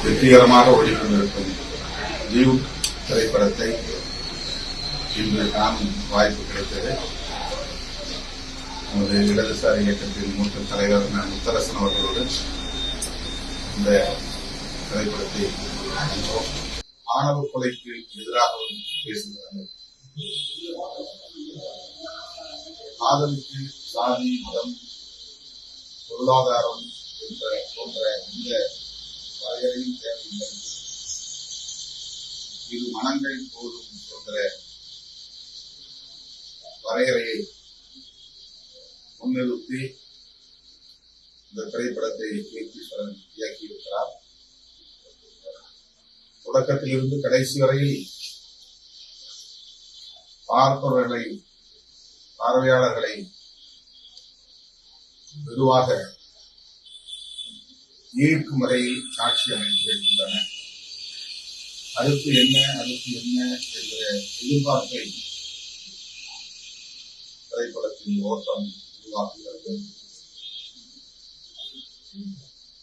வெற்றிகரமாக ஓடிக்கொண்டிருக்கும் ஜீவ் திரைப்படத்தை இன்று காணும் வாய்ப்பு கிடைத்தது. நமது இடதுசாரி இயக்கத்தின் மூத்த தலைவர் முத்தரசன் அவர்களோடு இந்த திரைப்படத்தை ஆணவ கொலைக்கு எதிராகவும் பேசுகிறார்கள். காதலுக்கு சாதி, மதம், பொருளாதாரம் போன்ற இந்த வரையறையும் தேவையில்லை. இரு மனங்கள் போதும் என்ற வரையறையை முன்னிறுத்தி இந்த திரைப்படத்தை கீர்த்தீஸ்வரன் இயக்கியிருக்கிறார். தொடக்கத்திலிருந்து கடைசி வரையில் பார்வையாளர்களை வெகுவாக ஈர்க்கும் வரையில் காட்சி அமைந்திருக்கின்றன. அடுத்து என்ன என்ற எதிர்பார்ப்பை திரைப்படத்தின் ஓட்டம் உருவாக்குகிறது.